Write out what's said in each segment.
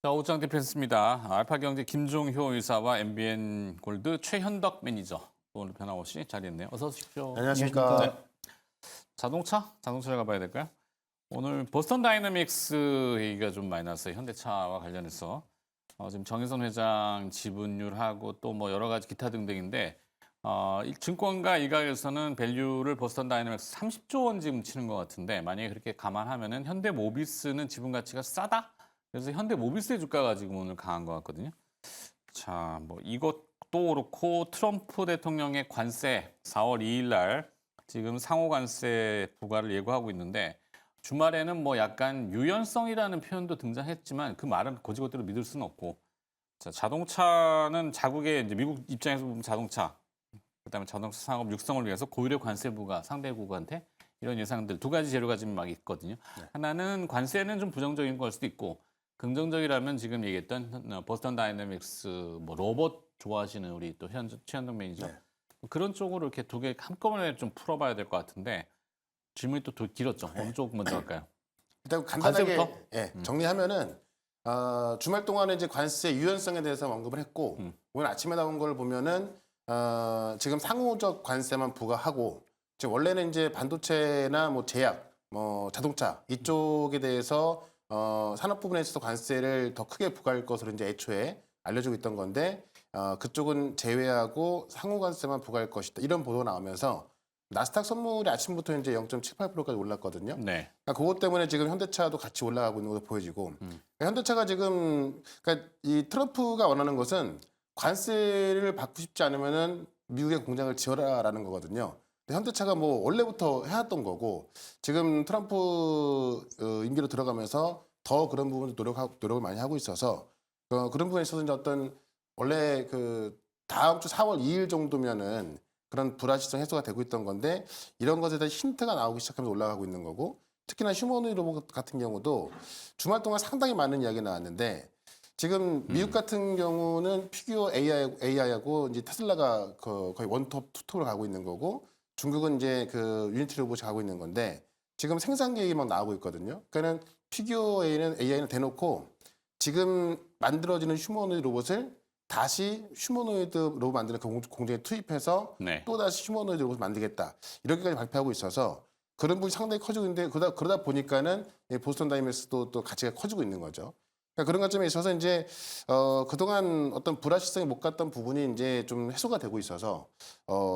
자, 오장 디펜스입니다. 알파경제 김종효 의사와 MBN 골드 최현덕 매니저 오늘 변함없이 자리했네요. 어서 오십시오. 안녕하십니까. 네. 자동차 가봐야 될까요? 오늘 보스턴 다이내믹스 얘기가 좀 많이 났어요. 현대차와 관련해서 지금 정의선 회장 지분율하고 또 뭐 여러 가지 기타 등등인데 증권가 일각에서는 밸류를 보스턴 다이내믹스 30조 원 지금 치는 것 같은데 만약에 그렇게 감안하면은 현대모비스는 지분 가치가 싸다. 그래서 현대모비스의 주가가 지금 오늘 강한 것 같거든요. 자, 뭐 이것도 그렇고 트럼프 대통령의 관세 4월 2일 날 지금 상호 관세 부과를 예고하고 있는데 주말에는 뭐 약간 유연성이라는 표현도 등장했지만 그 말은 곧이곧대로 믿을 수는 없고 자, 자동차는 자국의 이제 미국 입장에서 보면 자동차 그다음에 자동차 산업 육성을 위해서 고유의 관세 부과 상대국한테 이런 예상들 두 가지 재료가 지금 막 있거든요. 네. 하나는 관세는 좀 부정적인 걸 수도 있고 긍정적이라면 지금 얘기했던 보스턴 다이내믹스 뭐 로봇 좋아하시는 우리 또 최현동 매니저 네. 그런 쪽으로 이렇게 두 개 한꺼번에 좀 풀어봐야 될 것 같은데 질문이 또 길었죠. 어느 쪽 먼저 할까요? 일단 간단하게 관세부터? 정리하면은 주말 동안에 이제 관세 유연성에 대해서 언급을 했고 오늘 아침에 나온 걸 보면은 지금 상호적 관세만 부과하고 지금 원래는 이제 반도체나 뭐 제약, 뭐 자동차 이쪽에 대해서 산업 부분에 있어서 관세를 더 크게 부과할 것으로 이제 애초에 알려지고 있던 건데 그쪽은 제외하고 상호 관세만 부과할 것이다 이런 보도가 나오면서 나스닥 선물이 아침부터 이제 0.78%까지 올랐거든요. 네. 그러니까 그것 때문에 지금 현대차도 같이 올라가고 있는 것으로 보여지고 그러니까 현대차가 지금 그러니까 이 트럼프가 원하는 것은 관세를 받고 싶지 않으면은 미국의 공장을 지어라라는 거거든요. 근데 현대차가 뭐 원래부터 해왔던 거고 지금 트럼프 임기로 들어가면서 더 그런 부분을 노력을 많이 하고 있어서 그런 부분에 있어서 이제 어떤 원래 그 다음 주 4월 2일 정도면은 그런 불확실성 해소가 되고 있던 건데 이런 것에 대한 힌트가 나오기 시작하면서 올라가고 있는 거고 특히나 휴머노id 로봇 같은 경우도 주말 동안 상당히 많은 이야기 나왔는데 지금 미국 같은 경우는 피규어 AI하고 이제 테슬라가 거의 원톱 투톱을 가고 있는 거고 중국은 이제 그 유니티 로봇이 가고 있는 건데 지금 생산 계획이 막 나오고 있거든요. 그러니까는 피규어 AI는 대놓고 지금 만들어지는 휴머노id 로봇을 다시 휴머노이드 로봇 만드는 그 공장에 투입해서 네. 또 다시 휴머노이드 로봇을 만들겠다 이렇게까지 발표하고 있어서 그런 부분이 상당히 커지고 있는데 그러다 보니까는 보스턴 다이내믹스도 또 가치가 커지고 있는 거죠. 그러니까 그런 관점에 있어서 이제 그동안 어떤 불확실성이 못 갔던 부분이 이제 좀 해소가 되고 있어서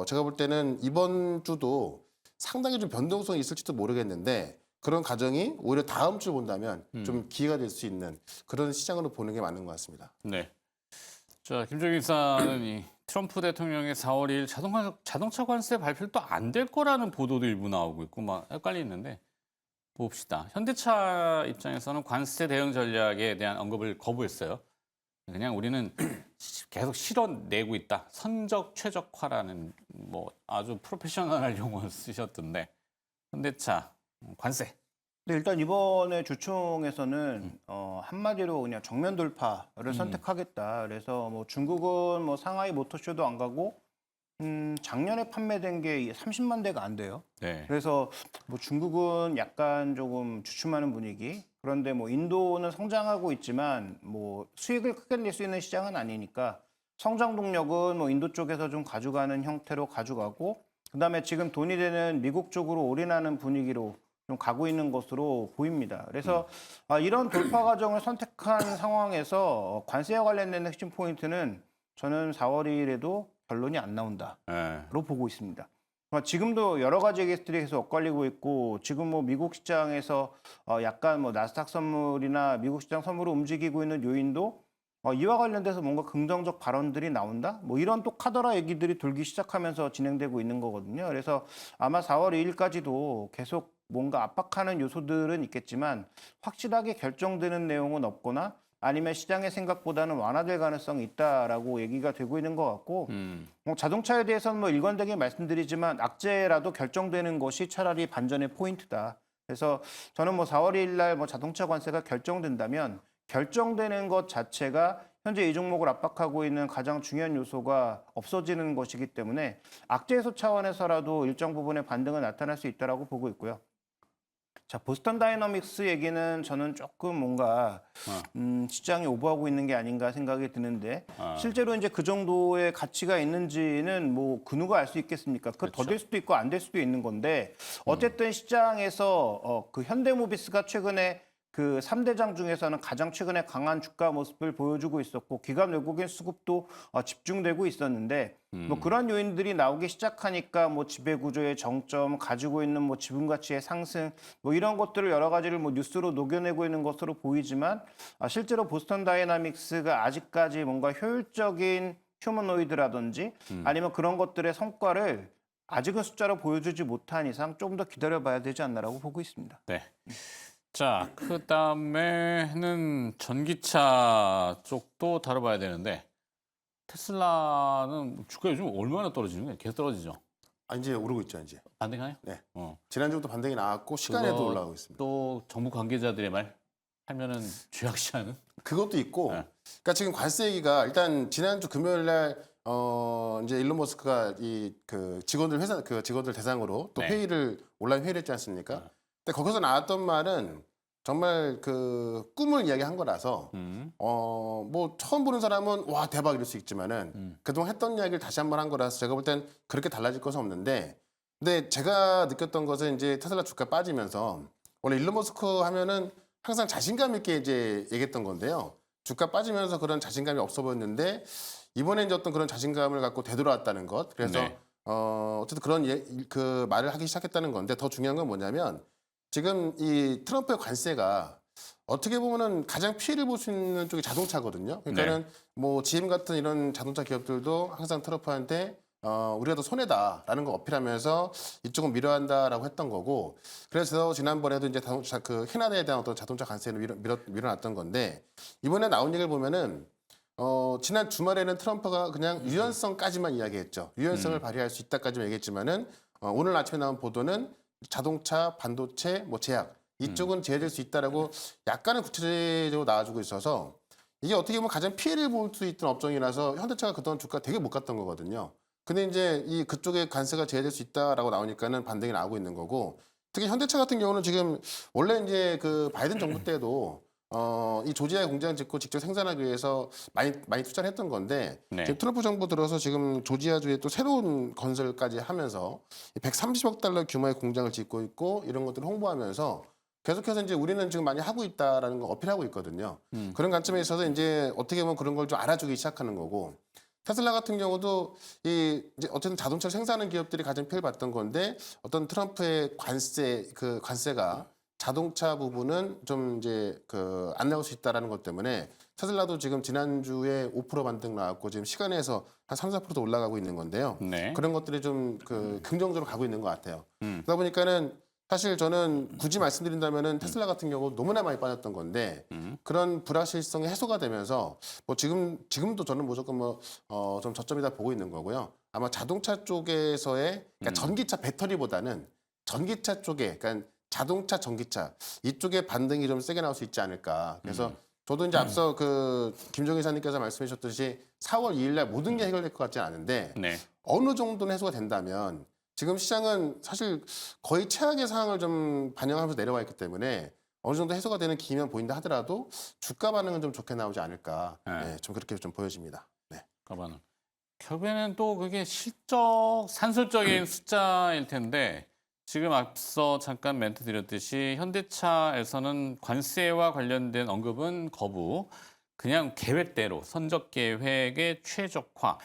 제가 볼 때는 이번 주도 상당히 좀 변동성이 있을지도 모르겠는데 그런 과정이 오히려 다음 주 본다면 좀 기회가 될 수 있는 그런 시장으로 보는 게 맞는 것 같습니다. 네. 자, 김종인 사는 이 트럼프 대통령의 4월 2일 자동차 관세 발표를 또 안 될 거라는 보도도 일부 나오고 있고 막 헷갈리는데 봅시다. 현대차 입장에서는 관세 대응 전략에 대한 언급을 거부했어요. 그냥 우리는 계속 실어내고 있다. 선적 최적화라는 뭐 아주 프로페셔널한 용어를 쓰셨던데 현대차 관세. 네, 일단 이번에 주총에서는 한마디로 그냥 정면 돌파를 선택하겠다. 그래서 뭐 중국은 뭐 상하이 모터쇼도 안 가고 작년에 판매된 게 30만 대가 안 돼요. 네. 그래서 뭐 중국은 약간 조금 주춤하는 분위기. 그런데 뭐 인도는 성장하고 있지만 뭐 수익을 크게 낼 수 있는 시장은 아니니까 성장 동력은 뭐 인도 쪽에서 좀 가져가는 형태로 가져가고 그다음에 지금 돈이 되는 미국 쪽으로 올인하는 분위기로 좀 가고 있는 것으로 보입니다. 그래서 이런 돌파 과정을 선택한 상황에서 관세와 관련된 핵심 포인트는 저는 4월 2일에도 결론이 안 나온다로 네. 보고 있습니다. 지금도 여러 가지 얘기들이 계속 엇갈리고 있고 지금 뭐 미국 시장에서 약간 뭐 나스닥 선물이나 미국 시장 선물을 움직이고 있는 요인도 이와 관련돼서 뭔가 긍정적 발언들이 나온다? 뭐 이런 또 카더라 얘기들이 돌기 시작하면서 진행되고 있는 거거든요. 그래서 아마 4월 2일까지도 계속 뭔가 압박하는 요소들은 있겠지만 확실하게 결정되는 내용은 없거나 아니면 시장의 생각보다는 완화될 가능성이 있다라고 얘기가 되고 있는 것 같고 자동차에 대해서는 뭐 일관되게 말씀드리지만 악재라도 결정되는 것이 차라리 반전의 포인트다. 그래서 저는 뭐 4월 2일 날 뭐 자동차 관세가 결정된다면 결정되는 것 자체가 현재 이 종목을 압박하고 있는 가장 중요한 요소가 없어지는 것이기 때문에 악재 해소 차원에서라도 일정 부분의 반등은 나타날 수 있다고 보고 있고요. 자, 보스턴 다이너믹스 얘기는 저는 조금 뭔가 시장이 오버하고 있는 게 아닌가 생각이 드는데 실제로 이제 그 정도의 가치가 있는지는 뭐 그 누가 알 수 있겠습니까? 그 더 될 수도 있고 안 될 수도 있는 건데 어쨌든 시장에서 그 현대모비스가 최근에 그 3대장 중에서는 가장 최근에 강한 주가 모습을 보여주고 있었고 기관 외국인 수급도 집중되고 있었는데 뭐 그런 요인들이 나오기 시작하니까 뭐 지배구조의 정점, 가지고 있는 뭐 지분 가치의 상승 뭐 이런 것들을 여러 가지를 뭐 뉴스로 녹여내고 있는 것으로 보이지만 실제로 보스턴 다이나믹스가 아직까지 뭔가 효율적인 휴머노이드라든지 아니면 그런 것들의 성과를 아직은 숫자로 보여주지 못한 이상 좀 더 기다려봐야 되지 않나라고 보고 있습니다. 네. 자, 그다음에는 전기차 쪽도 다뤄봐야 되는데 테슬라는 주가 요즘 얼마나 떨어지는 거예요? 계속 떨어지죠. 이제 오르고 있죠, 이제. 반등하요? 네. 어. 지난주부터 반등이 나왔고 시간에도 그거 올라가고 있습니다. 또 정부 관계자들의 말 하면은 쥐약시하는. 그것도 있고, 네. 그러니까 지금 관세 얘기가 일단 지난주 금요일 날 이제 일론 머스크가 이 그 직원들 대상으로 또 네. 온라인 회의를 했지 않습니까? 근데 거기서 나왔던 말은 정말 그 꿈을 이야기한 거라서 뭐 처음 보는 사람은 와 대박 이럴 수 있지만은 그동안 했던 이야기를 다시 한번 한 거라서 제가 볼 땐 그렇게 달라질 것은 없는데 근데 제가 느꼈던 것은 이제 테슬라 주가 빠지면서 원래 일론 머스크 하면은 항상 자신감 있게 이제 얘기했던 건데요. 주가 빠지면서 그런 자신감이 없어 보였는데 이번에 이제 어떤 그런 자신감을 갖고 되돌아왔다는 것. 그래서 네. 어쨌든 그런 그 말을 하기 시작했다는 건데 더 중요한 건 뭐냐면 지금 이 트럼프의 관세가 어떻게 보면은 가장 피해를 볼 수 있는 쪽이 자동차거든요. 그러니까는 뭐 GM 같은 이런 자동차 기업들도 항상 트럼프한테 우리가 더 손해다라는 걸 어필하면서 이쪽은 밀어한다라고 했던 거고 그래서 지난번에도 이제 자동차 그 캐나다에 대한 어떤 자동차 관세를 밀어놨던 건데 이번에 나온 얘기를 보면은 지난 주말에는 트럼프가 그냥 유연성까지만 이야기했죠. 유연성을 발휘할 수 있다까지만 얘기했지만은 오늘 아침에 나온 보도는 자동차, 반도체, 뭐 제약 이쪽은 제외될 수 있다라고 약간은 구체적으로 나와주고 있어서 이게 어떻게 보면 가장 피해를 볼 수 있던 업종이라서 현대차가 그동안 주가 되게 못 갔던 거거든요. 근데 이제 이 그쪽에 관세가 제외될 수 있다라고 나오니까는 반등이 나오고 있는 거고 특히 현대차 같은 경우는 지금 원래 이제 그 바이든 정부 때도 이 조지아에 공장 짓고 직접 생산하기 위해서 많이 투자를 했던 건데 네. 지금 트럼프 정부 들어서 지금 조지아주에 또 새로운 건설까지 하면서 130억 달러 규모의 공장을 짓고 있고 이런 것들을 홍보하면서 계속해서 이제 우리는 지금 많이 하고 있다라는 걸 어필하고 있거든요. 그런 관점에 있어서 이제 어떻게 보면 그런 걸 좀 알아주기 시작하는 거고 테슬라 같은 경우도 이제 어쨌든 자동차 생산하는 기업들이 가장 피해를 봤던 건데 어떤 트럼프의 관세가 자동차 부분은 좀 이제 안 나올 수 있다라는 것 때문에 테슬라도 지금 지난주에 5% 반등 나왔고 지금 시간에서 한 3, 4%도 올라가고 있는 건데요. 네. 그런 것들이 좀 긍정적으로 가고 있는 것 같아요. 그러다 보니까는 사실 저는 굳이 말씀드린다면은 테슬라 같은 경우 너무나 많이 빠졌던 건데 그런 불확실성이 해소가 되면서 뭐 지금도 저는 무조건 좀 저점이다 보고 있는 거고요. 아마 자동차 쪽에서의 그러니까 전기차 배터리보다는 전기차 쪽에 그러니까 자동차, 전기차 이쪽에 반등이 좀 세게 나올 수 있지 않을까. 그래서 저도 이제 앞서 그 김종희 사님께서 말씀해 주셨듯이 4월 2일 날 모든 게 해결될 것 같지는 않은데 네. 어느 정도는 해소가 된다면 지금 시장은 사실 거의 최악의 상황을 좀 반영하면서 내려와 있기 때문에 어느 정도 해소가 되는 기미만 보인다 하더라도 주가 반응은 좀 좋게 나오지 않을까. 네, 좀 그렇게 좀 보여집니다. 네. 가반은 결국에는 또 그게 산술적인 숫자일 텐데 지금 앞서 잠깐 멘트 드렸듯이 현대차에서는 관세와 관련된 언급은 거부, 그냥 계획대로 선적 계획의 최적화,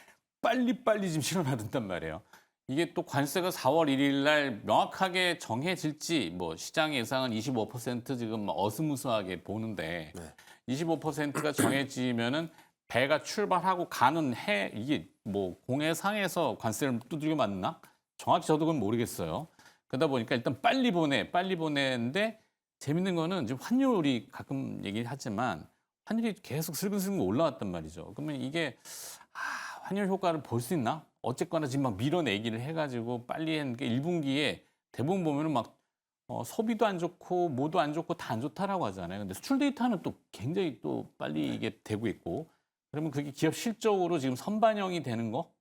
빨리빨리 지금 실현해야 된단 말이에요. 이게 또 관세가 4월 1일 날 명확하게 정해질지 뭐 시장 예상은 25% 지금 어스무스하게 보는데 네. 25%가 정해지면은 배가 출발하고 가는 이게 뭐 공해상에서 관세를 두들겨 맞나? 정확히 저도 그건 모르겠어요. 그러다 보니까 일단 빨리 보내는데 재밌는 거는 지금 환율이 가끔 얘기하지만 환율이 계속 슬금슬금 올라왔단 말이죠. 그러면 이게 환율 효과를 볼 수 있나? 어쨌거나 지금 막 밀어내기를 해가지고 빨리 했는 게 1분기에 대부분 보면은 막 소비도 안 좋고 뭐도 안 좋고 다 안 좋다라고 하잖아요. 근데 수출 데이터는 또 굉장히 또 빨리 이게 되고 있고 그러면 그게 기업 실적으로 지금 선반영이 되는 거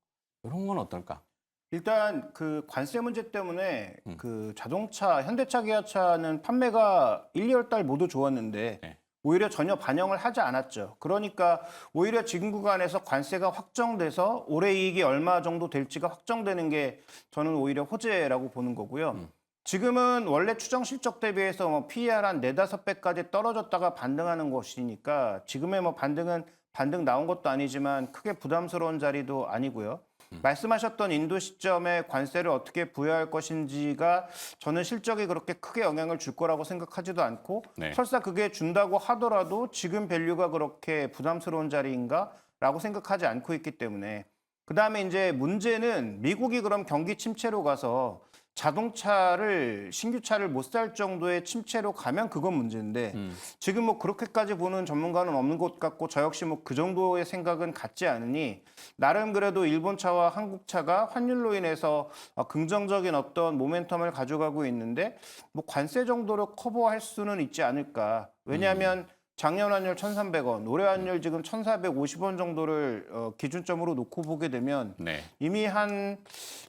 이런 건 어떨까? 일단 그 관세 문제 때문에 그 자동차, 현대차, 기아차는 판매가 1, 2월 달 모두 좋았는데 네. 오히려 전혀 반영을 하지 않았죠. 그러니까 오히려 지금 구간에서 관세가 확정돼서 올해 이익이 얼마 정도 될지가 확정되는 게 저는 오히려 호재라고 보는 거고요. 지금은 원래 추정 실적 대비해서 뭐 PER 한 4, 5배까지 떨어졌다가 반등하는 것이니까 지금의 뭐 반등 나온 것도 아니지만 크게 부담스러운 자리도 아니고요. 말씀하셨던 인도 시점에 관세를 어떻게 부여할 것인지가 저는 실적에 그렇게 크게 영향을 줄 거라고 생각하지도 않고 네. 설사 그게 준다고 하더라도 지금 밸류가 그렇게 부담스러운 자리인가라고 생각하지 않고 있기 때문에 그다음에 이제 문제는 미국이 그럼 경기 침체로 가서 자동차를 신규 차를 못 살 정도의 침체로 가면 그건 문제인데 지금 뭐 그렇게까지 보는 전문가는 없는 것 같고 저 역시 뭐 그 정도의 생각은 갖지 않으니 나름 그래도 일본 차와 한국 차가 환율로 인해서 긍정적인 어떤 모멘텀을 가져가고 있는데 뭐 관세 정도로 커버할 수는 있지 않을까. 왜냐하면 작년 환율 1,300원, 올해 환율 지금 1,450원 정도를 기준점으로 놓고 보게 되면 네. 이미 한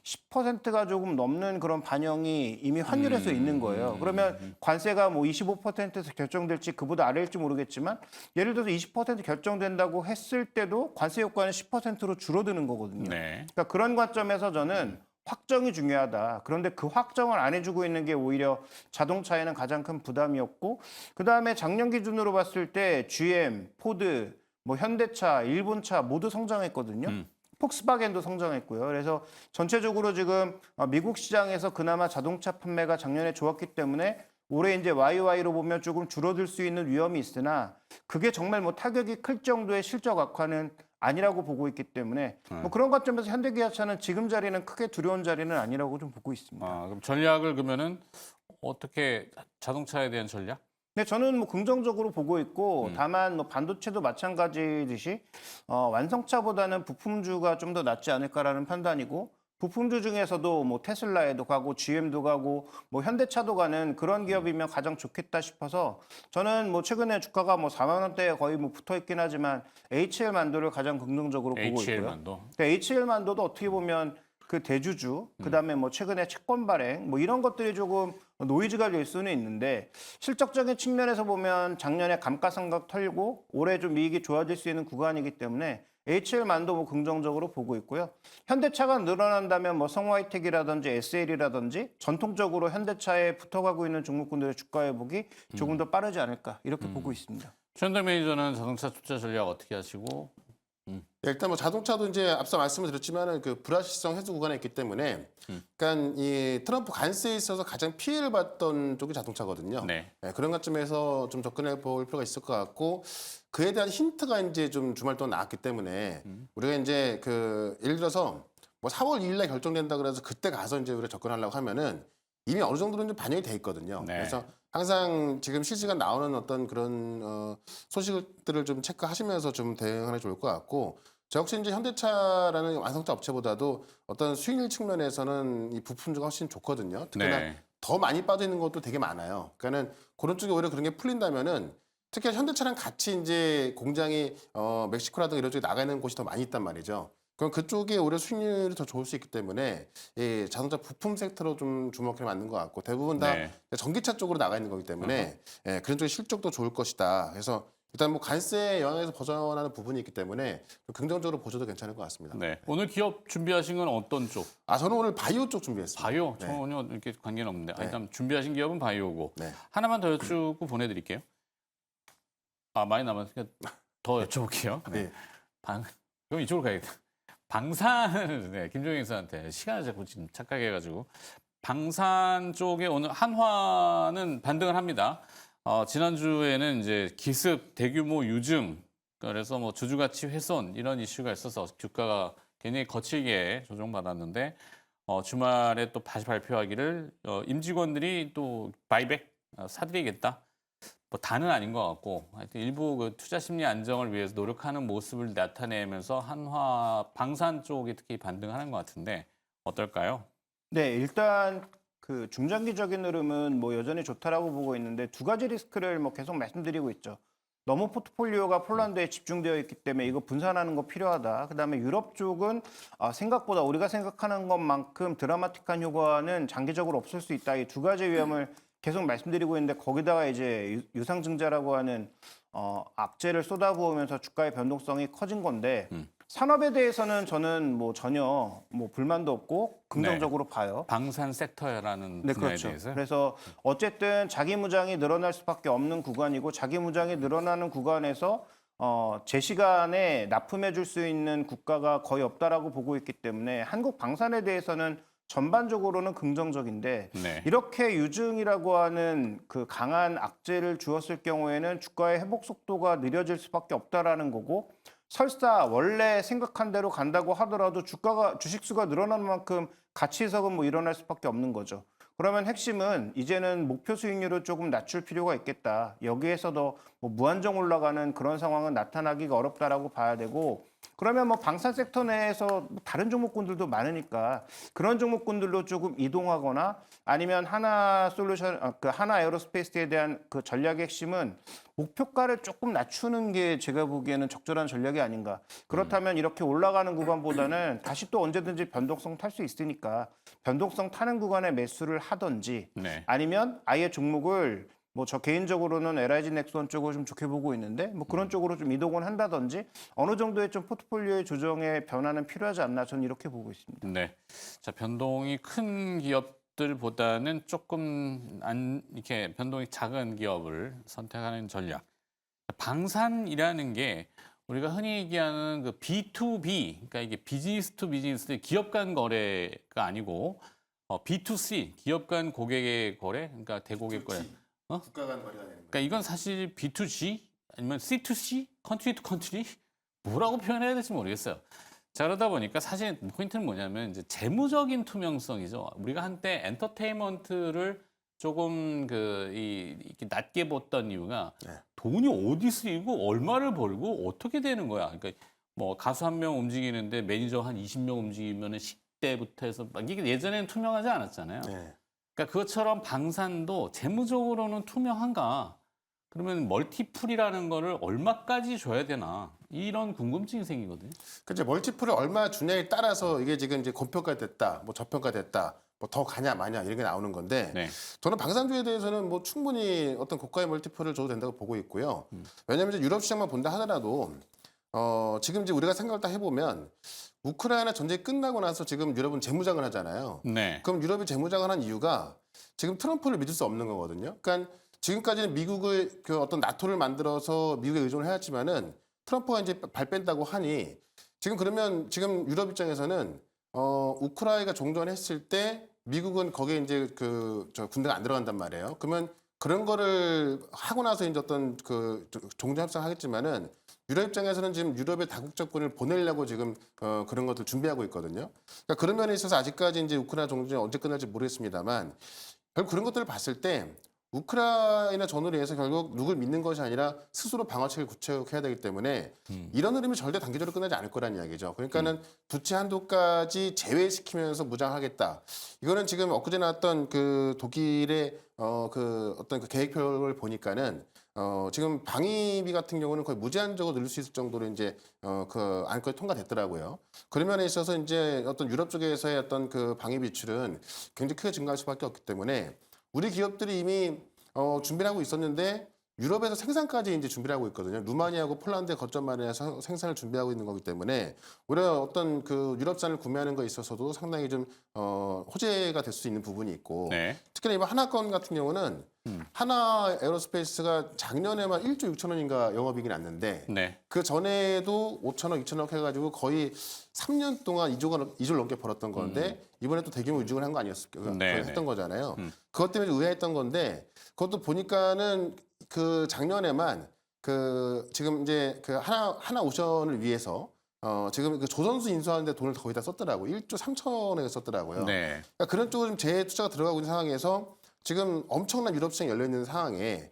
10%가 조금 넘는 그런 반영이 이미 환율에서 있는 거예요. 그러면 관세가 뭐 25%에서 결정될지 그보다 아래일지 모르겠지만 예를 들어서 20% 결정된다고 했을 때도 관세 효과는 10%로 줄어드는 거거든요. 네. 그러니까 그런 관점에서 저는 확정이 중요하다. 그런데 그 확정을 안 해주고 있는 게 오히려 자동차에는 가장 큰 부담이었고, 그 다음에 작년 기준으로 봤을 때 GM, 포드, 뭐 현대차, 일본차 모두 성장했거든요. 폭스바겐도 성장했고요. 그래서 전체적으로 지금 미국 시장에서 그나마 자동차 판매가 작년에 좋았기 때문에 올해 이제 YY로 보면 조금 줄어들 수 있는 위험이 있으나 그게 정말 뭐 타격이 클 정도의 실적 악화는 아니라고 보고 있기 때문에 뭐 그런 관점에서 현대기아차는 지금 자리는 크게 두려운 자리는 아니라고 좀 보고 있습니다. 그럼 전략을 그러면은 어떻게 자동차에 대한 전략? 근데 저는 뭐 긍정적으로 보고 있고 다만 뭐 반도체도 마찬가지듯이 완성차보다는 부품주가 좀 더 낫지 않을까라는 판단이고 부품주 중에서도 뭐 테슬라에도 가고 GM도 가고 뭐 현대차도 가는 그런 기업이면 가장 좋겠다 싶어서 저는 뭐 최근에 주가가 뭐 4만 원대에 거의 뭐 붙어 있긴 하지만 HL만도를 가장 긍정적으로 보고 있고요. HL만도. HL만도도 어떻게 보면 그 대주주, 그다음에 뭐 최근에 채권 발행 뭐 이런 것들이 조금 노이즈가 될 수는 있는데 실적적인 측면에서 보면 작년에 감가상각 털고 올해 좀 이익이 좋아질 수 있는 구간이기 때문에 HL만도 뭐 긍정적으로 보고 있고요. 현대차가 늘어난다면 뭐 성화이텍이라든지 SL이라든지 전통적으로 현대차에 붙어가고 있는 종목군들의 주가 회복이 조금 더 빠르지 않을까 이렇게 보고 있습니다. 최현덕 매니저는 자동차 투자 전략 어떻게 하시고? 일단 뭐 자동차도 이제 앞서 말씀을 드렸지만은 그 불확실성 해소 구간에 있기 때문에, 그러니까 이 트럼프 관세에 있어서 가장 피해를 봤던 쪽이 자동차거든요. 네. 네, 그런 관점에서 좀 접근해 볼 필요가 있을 것 같고, 그에 대한 힌트가 이제 좀 주말 동안 나왔기 때문에 우리가 이제 그 예를 들어서 뭐 4월 2일 날 결정된다 그래서 그때 가서 이제 우리가 접근하려고 하면은 이미 어느 정도는 좀 반영이 돼 있거든요. 네. 그래서 항상 지금 실시간 나오는 어떤 그런 소식들을 좀 체크하시면서 좀 대응하는 게 좋을 것 같고, 저 역시 이제 현대차라는 완성차 업체보다도 어떤 수익률 측면에서는 이 부품주가 훨씬 좋거든요. 특히나 네. 더 많이 빠져 있는 것도 되게 많아요. 그러니까는 그런 쪽에 오히려 그런 게 풀린다면은 특히 현대차랑 같이 이제 공장이 멕시코라든가 이런 쪽에 나가 있는 곳이 더 많이 있단 말이죠. 그럼 그쪽에 오히려 수익률이 더 좋을 수 있기 때문에 이 자동차 부품 섹터로 좀 주목해 맞는 것 같고 대부분 다 네. 전기차 쪽으로 나가 있는 거기 때문에 예, 그런 쪽의 실적도 좋을 것이다. 그래서 일단 뭐 관세 영향에서 벗어나는 부분이 있기 때문에 좀 긍정적으로 보셔도 괜찮을 것 같습니다. 네. 오늘 기업 준비하신 건 어떤 쪽? 저는 오늘 바이오 쪽 준비했습니다. 바이오? 네. 전혀 이렇게 관계는 없는데. 네. 일단 준비하신 기업은 바이오고. 네. 하나만 더 여쭙고 보내드릴게요. 많이 남았으니까 더 여쭤볼게요. 네. 그럼 이쪽으로 가야겠다. 방산을, 네, 김종인 선한테 시간을 자꾸 지금 착각해 해가지고. 방산 쪽에 오늘 한화는 반등을 합니다. 지난주에는 이제 기습 대규모 유증, 그래서 뭐 주주가치 훼손 이런 이슈가 있어서 주가가 굉장히 거칠게 조정받았는데 주말에 또 다시 발표하기를 임직원들이 또 바이백 사드리겠다. 뭐 다는 아닌 것 같고 하여튼 일부 그 투자 심리 안정을 위해서 노력하는 모습을 나타내면서 한화 방산 쪽이 특히 반등하는 것 같은데 어떨까요? 네, 일단 그 중장기적인 흐름은 뭐 여전히 좋다라고 보고 있는데 두 가지 리스크를 뭐 계속 말씀드리고 있죠. 너무 포트폴리오가 폴란드에 집중되어 있기 때문에 이거 분산하는 거 필요하다. 그다음에 유럽 쪽은 생각보다 우리가 생각하는 것만큼 드라마틱한 효과는 장기적으로 없을 수 있다. 이 두 가지 위험을 계속 말씀드리고 있는데 거기다가 이제 유상증자라고 하는 악재를 쏟아부으면서 주가의 변동성이 커진 건데 산업에 대해서는 저는 뭐 전혀 뭐 불만도 없고 긍정적으로 봐요. 방산 섹터라는 네, 분야에 그렇죠. 대해서. 그래서 어쨌든 자기 무장이 늘어날 수밖에 없는 구간이고 자기 무장이 늘어나는 구간에서 제 시간에 납품해 줄 수 있는 국가가 거의 없다라고 보고 있기 때문에 한국 방산에 대해서는 전반적으로는 긍정적인데 네. 이렇게 유증이라고 하는 그 강한 악재를 주었을 경우에는 주가의 회복 속도가 느려질 수밖에 없다라는 거고 설사 원래 생각한 대로 간다고 하더라도 주식수가 늘어나는 만큼 가치 해석은 뭐 일어날 수밖에 없는 거죠. 그러면 핵심은 이제는 목표 수익률을 조금 낮출 필요가 있겠다. 여기에서도 뭐 무한정 올라가는 그런 상황은 나타나기가 어렵다라고 봐야 되고 그러면 뭐 방산 섹터 내에서 뭐 다른 종목군들도 많으니까 그런 종목군들로 조금 이동하거나 아니면 하나 에어로스페이스에 대한 그 전략의 핵심은 목표가를 조금 낮추는 게 제가 보기에는 적절한 전략이 아닌가. 그렇다면 이렇게 올라가는 구간보다는 다시 또 언제든지 변동성 탈 수 있으니까 변동성 타는 구간에 매수를 하든지 네. 아니면 아예 종목을 뭐 저 개인적으로는 LIG 넥슨 쪽을 좀 좋게 보고 있는데 뭐 그런 쪽으로 좀 이동을 한다든지 어느 정도의 좀 포트폴리오의 조정의 변화는 필요하지 않나 저는 이렇게 보고 있습니다. 네. 자, 변동이 큰 기업들보다는 조금 이렇게 변동이 작은 기업을 선택하는 전략. 방산이라는 게 우리가 흔히 얘기하는 그 B2B, 그러니까 이게 비즈니스 투 비즈니스, 기업 간 거래가 아니고 B2C, 기업 간 고객의 거래, 그러니까 대고객 거래. 국가 간 거래가 되는 그러니까 이건 사실 B2G 아니면 C2C, 컨트리 투 컨트리 뭐라고 표현해야 될지 모르겠어요. 자, 그러다 보니까 사실 포인트는 뭐냐면 이제 재무적인 투명성이죠. 우리가 한때 엔터테인먼트를 조금 이렇게 낮게 봤던 이유가 네. 돈이 어디 쓰이고 얼마를 벌고 어떻게 되는 거야. 그러니까 뭐 가수 한 명 움직이는데 매니저 한 20명 움직이면은 식대부터 해서 막 이게 예전에는 투명하지 않았잖아요. 네. 그러니까 그것처럼 방산도 재무적으로는 투명한가? 그러면 멀티플이라는 거를 얼마까지 줘야 되나? 이런 궁금증이 생기거든요. 그 이제 멀티플을 얼마 주냐에 따라서 이게 지금 이제 고평가됐다, 뭐 저평가됐다, 뭐 더 가냐 마냐 이런 게 나오는 건데 네. 저는 방산주에 대해서는 뭐 충분히 어떤 고가의 멀티플을 줘도 된다고 보고 있고요. 왜냐하면 이제 유럽 시장만 본다 하더라도 지금 이제 우리가 생각을 딱 해보면 우크라이나 전쟁이 끝나고 나서 지금 유럽은 재무장을 하잖아요. 네. 그럼 유럽이 재무장을 한 이유가 지금 트럼프를 믿을 수 없는 거거든요. 그러니까 지금까지는 미국을 그 어떤 나토를 만들어서 미국에 의존을 해왔지만은 트럼프가 이제 발 뺀다고 하니 지금 그러면 지금 유럽 입장에서는 우크라이나가 종전했을 때 미국은 거기에 이제 저 군대가 안 들어간단 말이에요. 그러면 그런 거를 하고 나서 이제 어떤 그 종전 협상하겠지만은 유럽 입장에서는 지금 유럽의 다국적군을 보내려고 지금 그런 것들 준비하고 있거든요. 그러니까 그런 면에 있어서 아직까지 이제 우크라이나 종전이 언제 끝날지 모르겠습니다만 결국 그런 것들을 봤을 때 우크라이나 전후를 위해서 결국 누굴 믿는 것이 아니라 스스로 방어책을 구축해야 되기 때문에 이런 흐름이 절대 단기적으로 끝나지 않을 거란 이야기죠. 그러니까는 부채 한도까지 제외시키면서 무장하겠다. 이거는 지금 엊그제 나왔던 그 독일의 그 어떤 그 계획표를 보니까는 지금 방위비 같은 경우는 거의 무제한적으로 늘릴 수 있을 정도로 이제 그 안건이 통과됐더라고요. 그런 면에 있어서 이제 어떤 유럽 쪽에서의 어떤 그 방위 비출은 굉장히 크게 증가할 수밖에 없기 때문에 우리 기업들이 이미 준비를 하고 있었는데 유럽에서 생산까지 이제 준비를 하고 있거든요. 루마니아하고 폴란드에 거점 마련해서 생산을 준비하고 있는 거기 때문에 오히려 어떤 그 유럽산을 구매하는 거에 있어서도 상당히 좀 호재가 될 수 있는 부분이 있고 네. 특히나 이번 하나건 같은 경우는 하나 에어로스페이스가 작년에만 1조 6천 원인가 영업이익이 났는데 네. 그 전에도 5천억, 2천억 해가지고 거의 3년 동안 2조를 넘게 벌었던 건데 이번에 또 대규모 유증을 한 거 아니었을까? 네, 했던 거잖아요. 그것 때문에 의아했던 건데 그것도 보니까는 그 작년에만 그 지금 이제 그 하나 오션을 위해서 지금 그 조선수 인수하는데 돈을 거의 다 썼더라고요. 1조 3천억에 썼더라고요. 네. 그러니까 그런 쪽으로 좀 재투자가 들어가고 있는 상황에서 지금 엄청난 유럽 시장이 열려 있는 상황에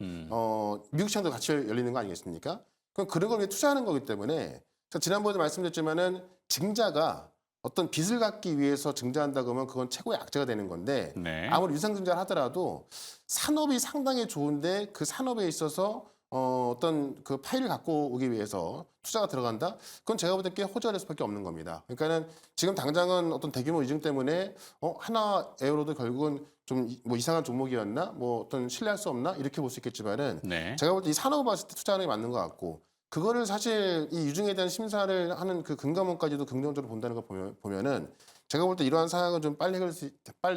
미국 시장도 같이 열리는 거 아니겠습니까? 그럼 그런 걸 위해 투자하는 거기 때문에 제가 지난번에 말씀드렸지만은 증자가 어떤 빚을 갚기 위해서 증자한다 그러면 그건 최고의 악재가 되는 건데 네. 아무리 유상증자를 하더라도 산업이 상당히 좋은데 그 산업에 있어서 어떤 그 파일을 갖고 오기 위해서 투자가 들어간다? 그건 제가 볼 때 꽤 호전할 수밖에 없는 겁니다. 그러니까는 지금 당장은 어떤 대규모 이중 때문에 하나 에어로도 결국은 좀 뭐 이상한 종목이었나? 뭐 어떤 신뢰할 수 없나? 이렇게 볼 수 있겠지만은 네. 제가 볼 때 이 산업을 봤을 때 투자하는 게 맞는 것 같고 그거를 사실 이 유증에 대한 심사를 하는 그 금감원까지도 긍정적으로 본다는 걸 보면은 제가 볼 때 이러한 사항은 좀 빨리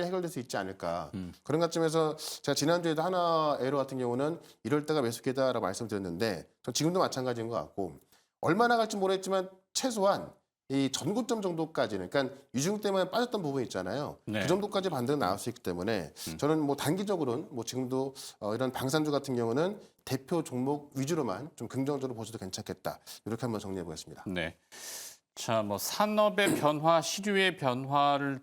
해결될 수 있지 않을까. 그런 관점에서 제가 지난주에도 하나 에어로 같은 경우는 이럴 때가 매수기다라고 말씀드렸는데 전 지금도 마찬가지인 것 같고 얼마나 갈지 모르겠지만 최소한 이 전고점 정도까지는 그러니까 유증 때문에 빠졌던 부분이 있잖아요. 네. 그 정도까지 반등은 나올 수 있기 때문에 저는 뭐 단기적으로는 뭐 지금도 이런 방산주 같은 경우는 대표 종목 위주로만 좀 긍정적으로 보셔도 괜찮겠다. 이렇게 한번 정리해 보겠습니다. 네. 자, 뭐 산업의 변화, 시류의 변화를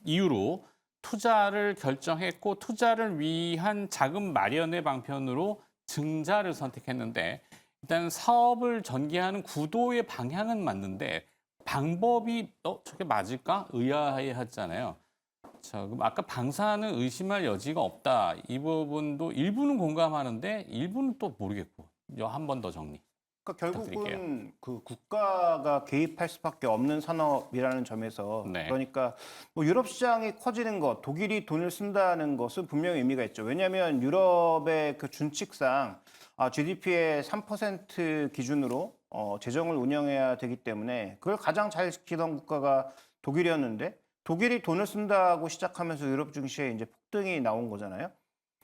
이유로 투자를 결정했고 투자를 위한 자금 마련의 방편으로 증자를 선택했는데 일단 사업을 전개하는 구도의 방향은 맞는데 방법이 저게 맞을까? 의아해하잖아요. 자, 그럼 아까 방사는 의심할 여지가 없다. 이 부분도 일부는 공감하는데 일부는 또 모르겠고. 한 번 더 정리. 그러니까 결국은 부탁드릴게요. 그 국가가 개입할 수밖에 없는 산업이라는 점에서 네. 그러니까 뭐 유럽 시장이 커지는 것, 독일이 돈을 쓴다는 것은 분명히 의미가 있죠. 왜냐하면 유럽의 그 준칙상 GDP의 3% 기준으로 재정을 운영해야 되기 때문에 그걸 가장 잘 지키던 국가가 독일이었는데 독일이 돈을 쓴다고 시작하면서 유럽 증시에 이제 폭등이 나온 거잖아요.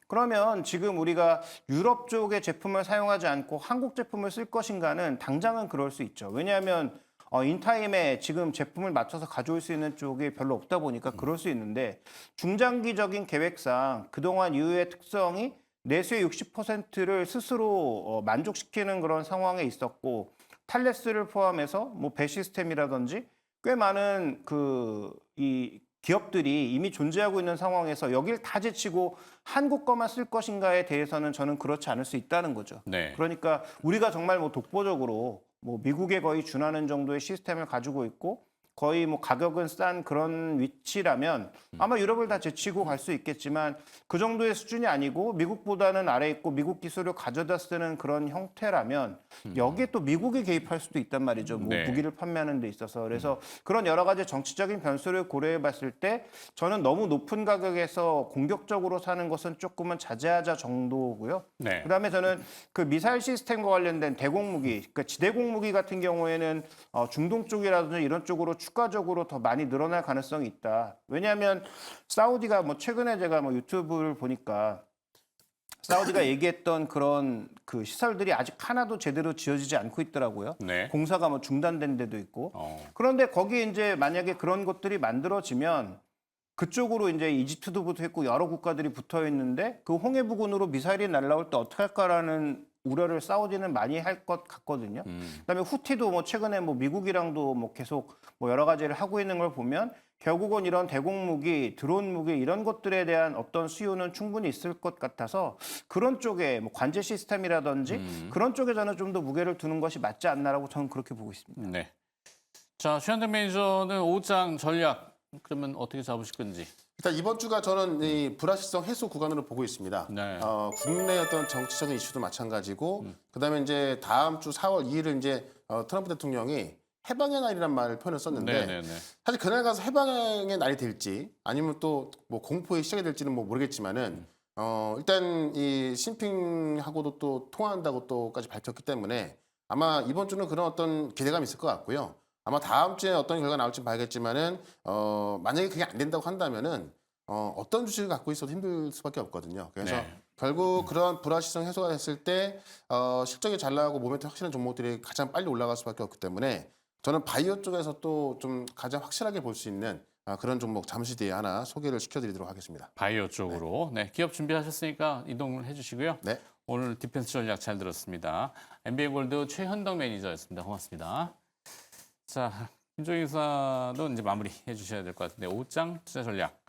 그러면 지금 우리가 유럽 쪽의 제품을 사용하지 않고 한국 제품을 쓸 것인가는 당장은 그럴 수 있죠. 왜냐하면 인타임에 지금 제품을 맞춰서 가져올 수 있는 쪽이 별로 없다 보니까 그럴 수 있는데 중장기적인 계획상 그동안 EU의 특성이 내수의 60%를 스스로 만족시키는 그런 상황에 있었고 탈레스를 포함해서 뭐 배 시스템이라든지 꽤 많은 이 기업들이 이미 존재하고 있는 상황에서 여길 다 제치고 한국 거만 쓸 것인가에 대해서는 저는 그렇지 않을 수 있다는 거죠. 네. 그러니까 우리가 정말 뭐 독보적으로 뭐 미국에 거의 준하는 정도의 시스템을 가지고 있고 거의 뭐 가격은 싼 그런 위치라면 아마 유럽을 다 제치고 갈 수 있겠지만 그 정도의 수준이 아니고 미국보다는 아래 있고 미국 기술을 가져다 쓰는 그런 형태라면 여기에 또 미국이 개입할 수도 있단 말이죠. 뭐 네. 무기를 판매하는 데 있어서. 그래서 그런 여러 가지 정치적인 변수를 고려해 봤을 때 저는 너무 높은 가격에서 공격적으로 사는 것은 조금은 자제하자 정도고요. 네. 그다음에 저는 그 미사일 시스템과 관련된 대공무기, 그러니까 지대공무기 같은 경우에는 중동 쪽이라든지 이런 쪽으로 추가적으로 더 많이 늘어날 가능성이 있다. 왜냐하면 사우디가 뭐 최근에 제가 뭐 유튜브를 보니까 사우디가 얘기했던 그런 그 시설들이 아직 하나도 제대로 지어지지 않고 있더라고요. 네. 공사가 뭐 중단된 데도 있고. 어. 그런데 거기에 이제 만약에 그런 것들이 만들어지면 그쪽으로 이제 이집트도 붙어 있고 여러 국가들이 붙어 있는데 그 홍해 부근으로 미사일이 날아올 때 어떻게 할까라는 우려를 사우디는 많이 할 것 같거든요. 그다음에 후티도 뭐 최근에 뭐 미국이랑도 뭐 계속 뭐 여러 가지를 하고 있는 걸 보면 결국은 이런 대공무기, 드론 무기 이런 것들에 대한 어떤 수요는 충분히 있을 것 같아서 그런 쪽에 뭐 관제 시스템이라든지 그런 쪽에 저는 좀 더 무게를 두는 것이 맞지 않나라고 저는 그렇게 보고 있습니다. 네. 자, 최현대 매니저는 5장 전략 그러면 어떻게 잡으실 건지. 일단 이번 주가 저는 이 불확실성 해소 구간으로 보고 있습니다. 네. 국내 어떤 정치적인 이슈도 마찬가지고 그다음에 이제 다음 주 4월 2일을 이제 트럼프 대통령이 해방의 날이란 말을 표현을 썼는데 네네네. 사실 그날 가서 해방의 날이 될지 아니면 또 뭐 공포의 시작이 될지는 뭐 모르겠지만은 일단 이 신핑하고도 또 통화한다고 또까지 밝혔기 때문에 아마 이번 주는 그런 어떤 기대감이 있을 것 같고요. 아마 다음 주에 어떤 결과가 나올지 봐야겠지만은 만약에 그게 안 된다고 한다면은 어떤 주식을 갖고 있어도 힘들 수밖에 없거든요. 그래서 네. 결국 그런 불확실성 해소가 됐을 때 실적이 잘 나가고 모멘텀 확실한 종목들이 가장 빨리 올라갈 수밖에 없기 때문에 저는 바이오 쪽에서 또 좀 가장 확실하게 볼 수 있는 그런 종목 잠시 뒤에 하나 소개를 시켜드리도록 하겠습니다. 바이오 쪽으로. 네. 기업 준비하셨으니까 이동을 해주시고요. 네. 오늘 디펜스 전략 잘 들었습니다. MBA골드 최현덕 매니저였습니다. 고맙습니다. 자, 김종인 기사도 이제 마무리해 주셔야 될 것 같은데 5장 투자 전략.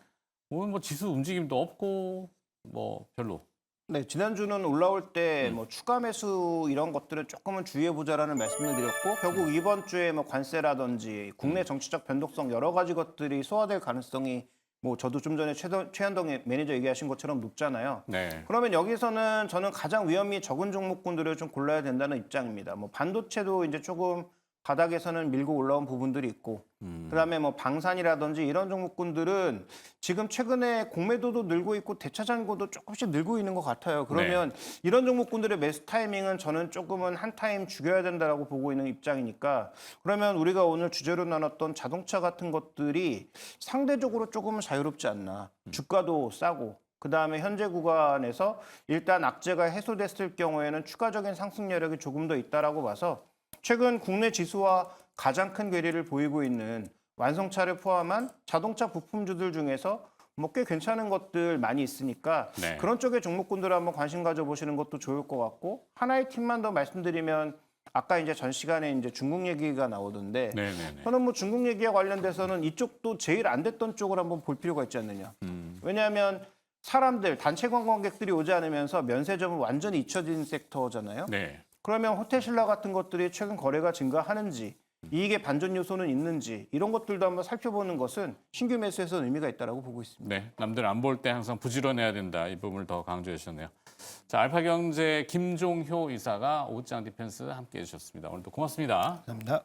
오늘 뭐 지수 움직임도 없고 뭐 별로. 네, 지난주는 올라올 때 뭐 추가 매수 이런 것들은 조금은 주의해 보자라는 말씀을 드렸고 결국 이번 주에 뭐 관세라든지 국내 정치적 변동성 여러 가지 것들이 소화될 가능성이 뭐 저도 좀 전에 최현동 매니저 얘기하신 것처럼 높잖아요. 네. 그러면 여기서는 저는 가장 위험이 적은 종목군들을 좀 골라야 된다는 입장입니다. 뭐 반도체도 이제 조금 바닥에서는 밀고 올라온 부분들이 있고, 그다음에 뭐 방산이라든지 이런 종목군들은 지금 최근에 공매도도 늘고 있고 대차장고도 조금씩 늘고 있는 것 같아요. 그러면 이런 종목군들의 매수 타이밍은 저는 조금은 한 타임 죽여야 된다라고 보고 있는 입장이니까, 그러면 우리가 오늘 주제로 나눴던 자동차 같은 것들이 상대적으로 조금은 자유롭지 않나. 주가도 싸고, 그다음에 현재 구간에서 일단 악재가 해소됐을 경우에는 추가적인 상승 여력이 조금 더 있다라고 봐서 최근 국내 지수와 가장 큰 괴리를 보이고 있는 완성차를 포함한 자동차 부품주들 중에서 뭐 꽤 괜찮은 것들 많이 있으니까 네. 그런 쪽의 종목군들을 한번 관심 가져보시는 것도 좋을 것 같고, 하나의 팀만 더 말씀드리면 아까 이제 전 시간에 이제 중국 얘기가 나오던데 네네네. 저는 뭐 중국 얘기와 관련돼서는 이쪽도 제일 안 됐던 쪽을 한번 볼 필요가 있지 않느냐. 왜냐하면 사람들, 단체 관광객들이 오지 않으면서 면세점은 완전히 잊혀진 섹터잖아요. 네. 그러면 호텔 신라 같은 것들이 최근 거래가 증가하는지, 이익의 반전 요소는 있는지 이런 것들도 한번 살펴보는 것은 신규 매수에서 의미가 있다라고 보고 있습니다. 네. 남들 안 볼 때 항상 부지런해야 된다. 이 부분을 더 강조해 주셨네요. 자, 알파경제 김종효 이사가 오후장 디펜스 함께해 주셨습니다. 오늘도 고맙습니다. 감사합니다.